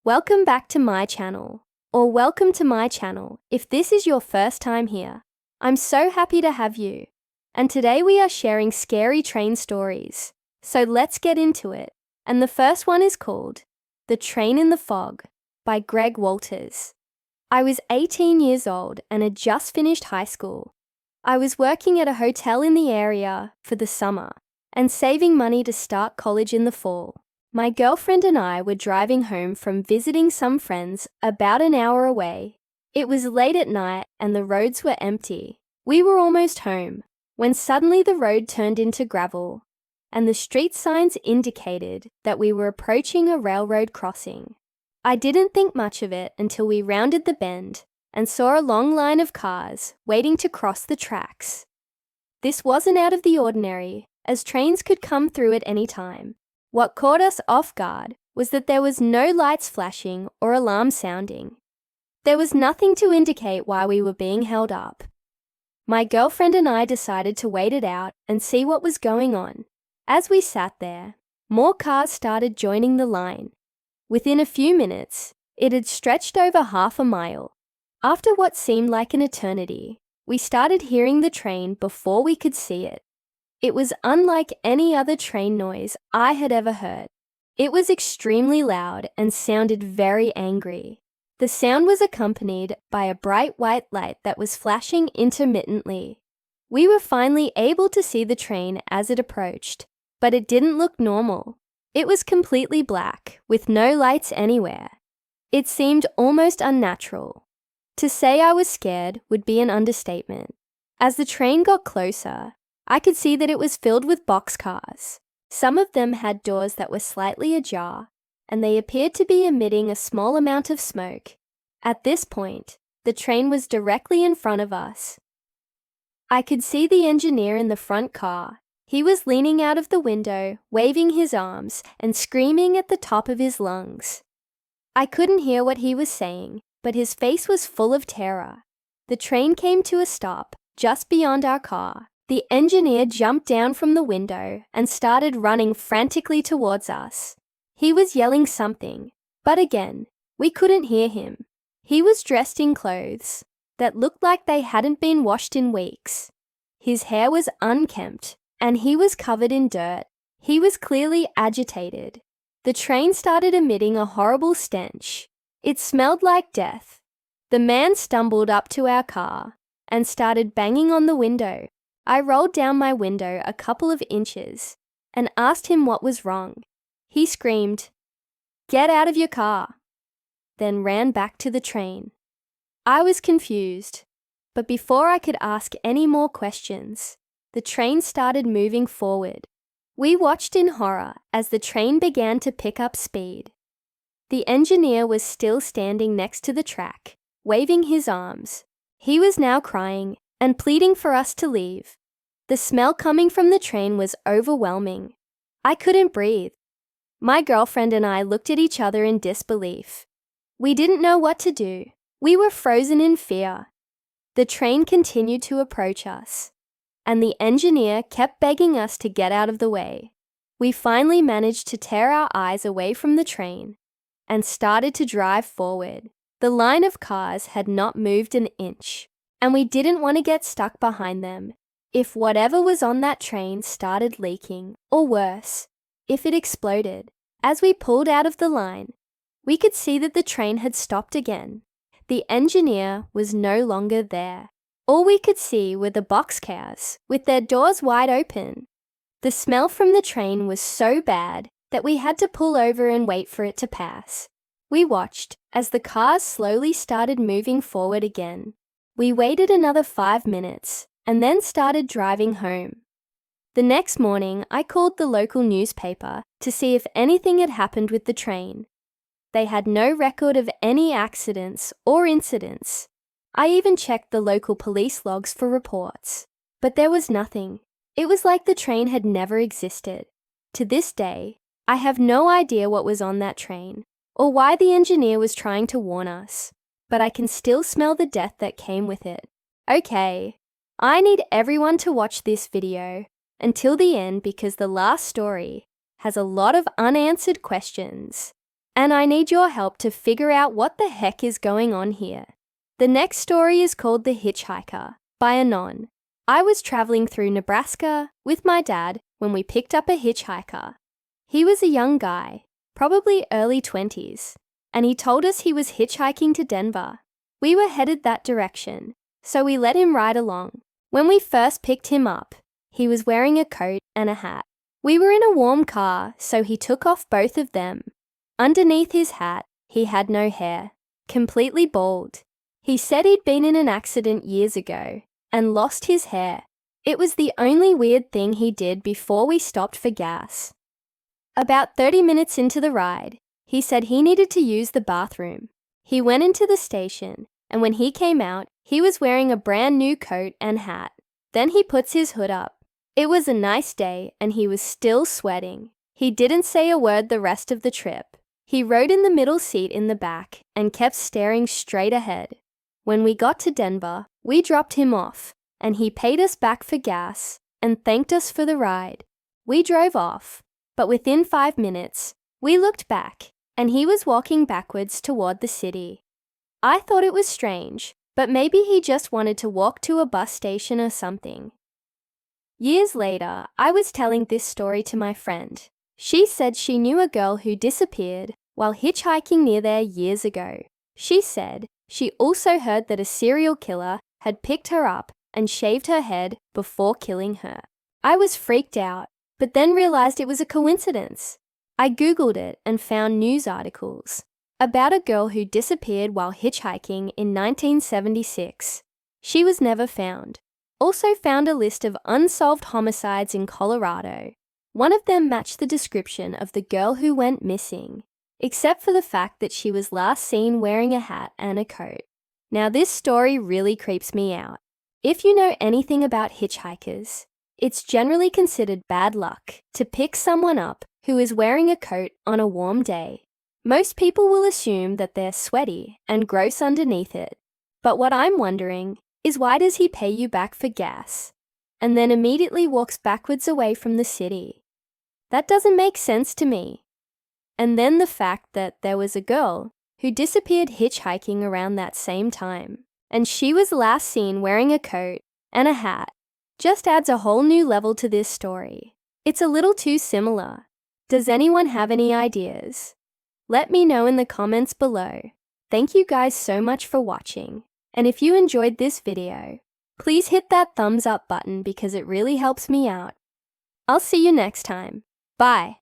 Welcome back to my channel, or welcome to my channel if this is your first time here. I'm so happy to have you. And today we are sharing scary train stories. So let's get into it. And the first one is called The Train in the Fog by Greg Walters. I was 18 years old and had just finished high school. I was working at a hotel in the area for the summer and saving money to start college in the fall. My girlfriend and I were driving home from visiting some friends about an hour away. It was late at night and the roads were empty. We were almost home when suddenly the road turned into gravel and the street signs indicated that we were approaching a railroad crossing. I didn't think much of it until we rounded the bend and saw a long line of cars waiting to cross the tracks. This wasn't out of the ordinary, as trains could come through at any time. What caught us off guard was that there was no lights flashing or alarm sounding. There was nothing to indicate why we were being held up. My girlfriend and I decided to wait it out and see what was going on. As we sat there, more cars started joining the line. Within a few minutes, it had stretched over half a mile. After what seemed like an eternity, we started hearing the train before we could see it. It was unlike any other train noise I had ever heard. It was extremely loud and sounded very angry. The sound was accompanied by a bright white light that was flashing intermittently. We were finally able to see the train as it approached, but it didn't look normal. It was completely black, with no lights anywhere. It seemed almost unnatural. To say I was scared would be an understatement. As the train got closer, I could see that it was filled with boxcars. Some of them had doors that were slightly ajar, and they appeared to be emitting a small amount of smoke. At this point, the train was directly in front of us. I could see the engineer in the front car. He was leaning out of the window, waving his arms and screaming at the top of his lungs. I couldn't hear what he was saying, but his face was full of terror. The train came to a stop just beyond our car. The engineer jumped down from the window and started running frantically towards us. He was yelling something, but again, we couldn't hear him. He was dressed in clothes that looked like they hadn't been washed in weeks. His hair was unkempt, and he was covered in dirt. He was clearly agitated. The train started emitting a horrible stench. It smelled like death. The man stumbled up to our car and started banging on the window. I rolled down my window a couple of inches and asked him what was wrong. He screamed, "Get out of your car," then ran back to the train. I was confused, but before I could ask any more questions, the train started moving forward. We watched in horror as the train began to pick up speed. The engineer was still standing next to the track, waving his arms. He was now crying and pleading for us to leave. The smell coming from the train was overwhelming. I couldn't breathe. My girlfriend and I looked at each other in disbelief. We didn't know what to do. We were frozen in fear. The train continued to approach us, and the engineer kept begging us to get out of the way. We finally managed to tear our eyes away from the train and started to drive forward. The line of cars had not moved an inch, and we didn't want to get stuck behind them. If whatever was on that train started leaking, or worse, if it exploded. As we pulled out of the line, we could see that the train had stopped again. The engineer was no longer there. All we could see were the boxcars, with their doors wide open. The smell from the train was so bad that we had to pull over and wait for it to pass. We watched as the cars slowly started moving forward again. We waited another 5 minutes and then started driving home. The next morning, I called the local newspaper to see if anything had happened with the train. They had no record of any accidents or incidents. I even checked the local police logs for reports, but there was nothing. It was like the train had never existed. To this day, I have no idea what was on that train or why the engineer was trying to warn us, but I can still smell the death that came with it. Okay, I need everyone to watch this video until the end because the last story has a lot of unanswered questions. and I need your help to figure out what the heck is going on here. The next story is called The Hitchhiker by Anon. I was traveling through Nebraska with my dad when we picked up a hitchhiker. He was a young guy, probably early 20s, and he told us he was hitchhiking to Denver. We were headed that direction, so we let him ride along. When we first picked him up, he was wearing a coat and a hat. We were in a warm car, so he took off both of them. Underneath his hat, he had no hair, completely bald. He said he'd been in an accident years ago and lost his hair. It was the only weird thing he did before we stopped for gas. About 30 minutes into the ride, he said he needed to use the bathroom. He went into the station, and when he came out, he was wearing a brand new coat and hat. Then he puts his hood up. It was a nice day, and he was still sweating. He didn't say a word the rest of the trip. He rode in the middle seat in the back and kept staring straight ahead. When we got to Denver, we dropped him off, and he paid us back for gas and thanked us for the ride. We drove off, but within 5 minutes, we looked back, and he was walking backwards toward the city. I thought it was strange, but maybe he just wanted to walk to a bus station or something. Years later, I was telling this story to my friend. She said she knew a girl who disappeared while hitchhiking near there years ago. She said she also heard that a serial killer had picked her up and shaved her head before killing her. I was freaked out, but then realized it was a coincidence. I Googled it and found news articles about a girl who disappeared while hitchhiking in 1976. She was never found. Also found a list of unsolved homicides in Colorado. One of them matched the description of the girl who went missing, except for the fact that she was last seen wearing a hat and a coat. Now this story really creeps me out. If you know anything about hitchhikers, it's generally considered bad luck to pick someone up who is wearing a coat on a warm day. Most people will assume that they're sweaty and gross underneath it. But what I'm wondering is, why does he pay you back for gas and then immediately walks backwards away from the city? That doesn't make sense to me. And then the fact that there was a girl who disappeared hitchhiking around that same time, and she was last seen wearing a coat and a hat, just adds a whole new level to this story. It's a little too similar. Does anyone have any ideas? Let me know in the comments below. Thank you guys so much for watching. And if you enjoyed this video, please hit that thumbs up button because it really helps me out. I'll see you next time. Bye.